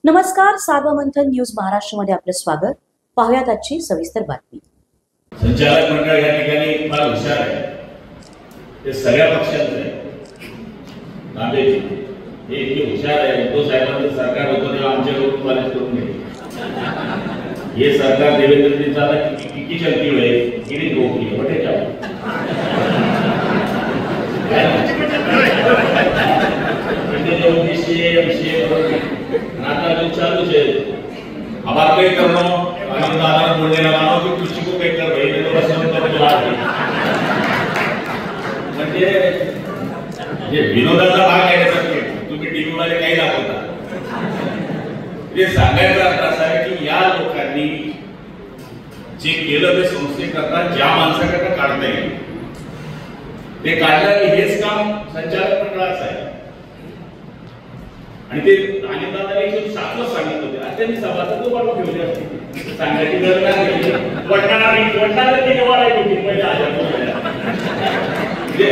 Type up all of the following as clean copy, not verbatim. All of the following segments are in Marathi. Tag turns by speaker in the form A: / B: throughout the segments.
A: नमस्कार, सार्वमंथन न्यूज महाराष्ट्रमध्ये आपलं स्वागत. पाहुयात आजची सविस्तर बातमी.
B: संचालक मंडळ या ठिकाणी फार हुशार आहे. ते सगळ्या पक्षांचं आहे. हे इतके हुशार आहे. उद्धव साहेबांचं सरकार होतं तेव्हा आमच्याकडून कॉलेज करून घेतले. ये सरकार देवेंद्रजी चाला की चलती हुए इन्हीं लोगों की बटे क्या नाता जो चालू है अब आप कहीं करना हम दादा बोलने लगा हूं कि किसी को कहीं कर रही है तो बस हम कर जवाब म्हणजे ये विनोदाचा भाग आहे सगळे तुम्ही टीव्ही मध्ये काही दाखवता. हे सांगायचं अर्थ असा आहे की या लोकांनी जे केलं ते संस्थेकरता ज्या माणसाकडे काढता येईल ते काढलं. हेच काम संचालक मंडळाचं आहे. आणि ते अनिलदादा एक शास्त्र सांगितलं होते. आता त्यांनी सभासद वाढवून ठेवले असते. सांगायची गरज नाही. वडणार ते निवारायची होती पहिले म्हणजे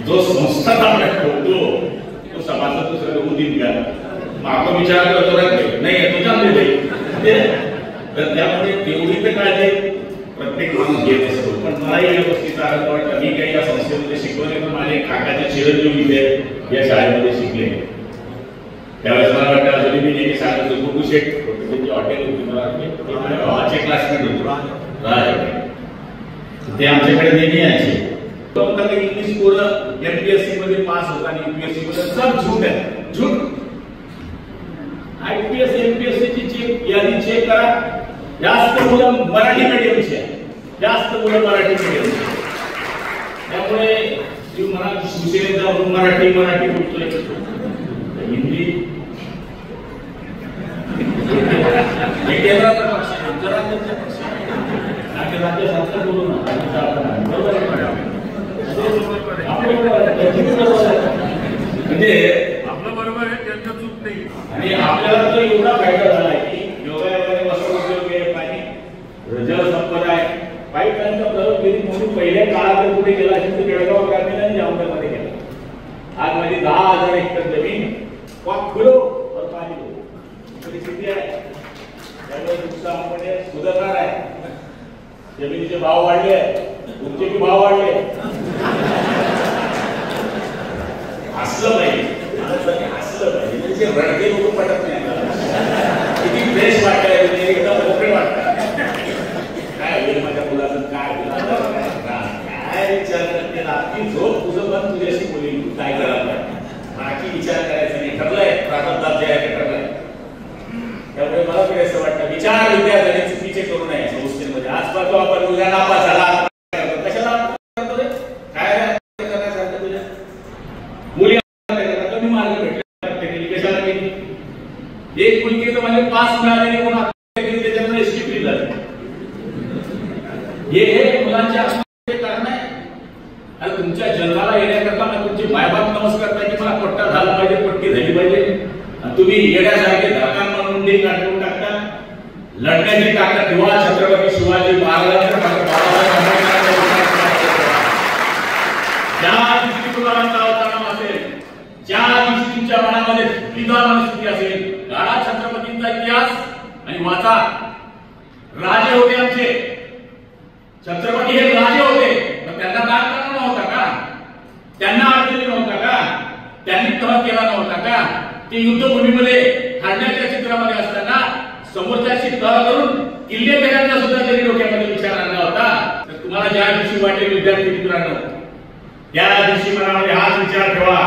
B: जो संस्था आपल्या ठेवतो तो सभासद दुसऱ्या होऊ देईल का? आपण विचार करतो नाही तुझ्या तर त्यामुळे तेवढी तर काळजी प्रत्येक माणूस घेत असतो. पण मला या गोष्टीचा अर्थ वाटतं मी काही या संस्थेमध्ये शिकवले पण माझे काकाचे चिरंजीव इथे या शाळेमध्ये शिकले. त्यावेळेस मला वाटतं अजूनही मी नेहमी सांगत होतो गुरु शेठ त्यांची हॉटेल होती. मला भावाचे क्लासमेट होते. ते आमच्याकडे नेहमी यायचे. इंग्लिश पोरं एमपीएससी मध्ये पास होता आणि यूपीएससी मध्ये सब झूट आहे. झूट आयपीएस एमपीएससी ची चेक यादी चेक करा. जास्त मुलं मराठी मीडियमची आहे. जास्त मुलं मराठी मीडियमची. त्यामुळे तुम्ही म्हणा शिवसेनेत जाऊन मराठी बोलतोय हिंदी केंद्राचा पक्ष आहे. राज्याचा पक्ष आहे. राज्य सरकार बोलू ना म्हणजे आपलं बरोबर आहे. त्यांचा चूक नाही. आणि आपल्याला तो एवढा फायदा झाला की योगायोगाने वसवून पाणी जलसंपदा आहे. पाईपलाईनचा प्रयोग केली म्हणून पहिल्या काळात कुठे गेला असेल तर बेळगाव ग्रामीण आणि जामनगरमध्ये गेला. आज माझी 10,000 हेक्टर जमीन वाक खुलो और पाणी परिस्थिती आहे. त्यामुळे तुमचा आपण सुधारणार आहे. जमिनीचे भाव वाढले, तुमचे भी भाव वाढले. हसलं पाहिजे. हसलं पाहिजे म्हणजे रडके लोक पटत नाही. किती फ्रेश वाटतंय एकदम मोकळे वाटत. काय होईल माझ्या मुलाचं काय विचार करते की झोप तुझं पण तुझ्याशी बोली काय करायला बाकी विचार करायचा नाही. ठरलंय प्रारंभात जे आहे ते ठरलंय. त्यामुळे मला तरी असं वाटतं विचार विद्यार्थ्यांनी चुकीचे करू नये संस्थेमध्ये. आजपासून आपण मुलगा नापास झाला कशाला करतो रे काय करण्यासारखं तुझ्या मुली कमी मार्क भेटले कशाला गेली. एक मुलगी तर म्हणजे पास मिळालेली म्हणून त्याच्यामुळे एसटी झाली. हे मुलांच्या कारण आहे. आणि तुमच्या जन्माला येण्याकरता तुमचे मायबाप नमस्कार पाहिजे. मला पट्टा झाला पाहिजे, पट्टी झाली पाहिजे. तुम्ही येण्यासारखे धक्का म्हणून काढून टाकता. लढण्याची ताकद ठेवा. छत्रपती शिवाजी महाराजांच्या ज्या दिवशी तुम्हाला तावताना असेल, ज्या दिवशी तुमच्या मनामध्ये पिता मनस्थिती असेल, काळा छत्रपतींचा इतिहास आणि वाचा. राजे होते आमचे. छत्रपती हे राजे होते. पण त्यांना दान करणं नव्हता का? त्यांना अडचणी नव्हता का? त्यांनी तह केला नव्हता का? ते युद्धभूमीमध्ये हरण्याच्या चित्रामध्ये असताना समोरच्याशी तह करून किल्ले पेरण्याचा सुद्धा त्यांनी डोक्यामध्ये विचार आणला होता. तर तुम्हाला ज्या दिवशी वाटेल विद्यार्थी मित्रांनो त्या दिवशी मनामध्ये हाच विचार ठेवा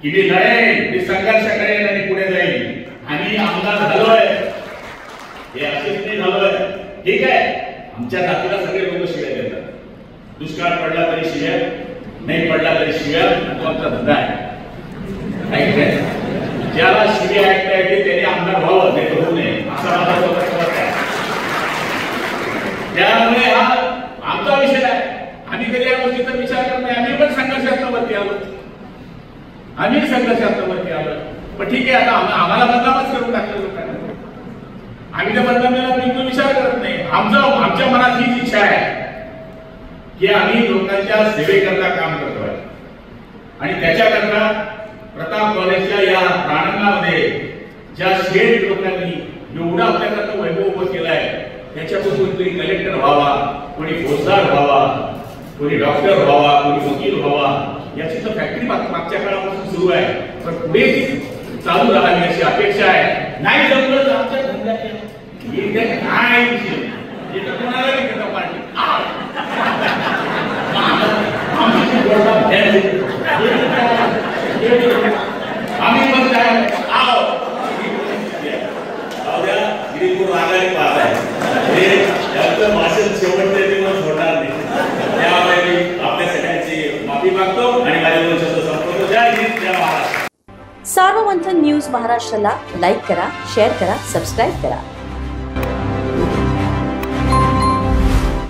B: की मी लढेन, मी संघर्ष करेन आणि पुढे जाईल. आम्ही आमदार झालोय हे असेच नाही झालोय. ठीक आहे. आमच्या जातीला सगळे लोक शिव्या देतात. दुष्काळ पडला तरी शिव्या, नाही पडला तरी शिव्या. तो आमचा धंदा आहे. ज्याला शिव्या ऐकता येते त्याने आमदार व्हावं, नाही तर होऊ नये असा माझा स्वतःचा मत आहे. त्यामुळे हा आमचा विषय आहे. आम्ही कधी या गोष्टीचा विचार करत नाही. आम्ही पण संघर्षात्मक आलो. आम्ही संघर्षात्मक आलो. पण ठीक आहे. आता आम्हाला बदनामच करून टाकलं लोकांना. आम्ही त्या बदनामीला बिलकुल विचार करत नाही. आमच्या मनात हीच इच्छा आहे की आम्ही लोकांच्या सेवेकरता काम करतोय. आणि त्याच्याकरता प्रताप कॉलेजच्या या प्रांगणामध्ये ज्या शेठ लोकांनी एवढा आपल्याकडे वैभव उभं केलाय, त्याच्यातून कोणीतरी कलेक्टर व्हावा, कोणी फौजदार व्हावा, कोणी डॉक्टर व्हावा, कोणी वकील व्हावा, याची तर फॅक्टरी मागच्या काळापासून सुरू आहे. पण पुढे चालू राहावी अशी अपेक्षा आहे. नाही जमलं तर आमच्या धंद्यात काय विषय कोणाला पार्टी आम्ही पण काय भाषण शेवटचे दिवस होणार नाही. त्यामुळे आपल्या सगळ्यांची माफी मागतो आणि माझ्या दोन शब्द संपवतो. जय हिंद, जय महाराष्ट्र.
A: सार्वमंथन न्यूज महाराष्ट्राला लाईक करा, शेअर करा, सबस्क्राईब करा.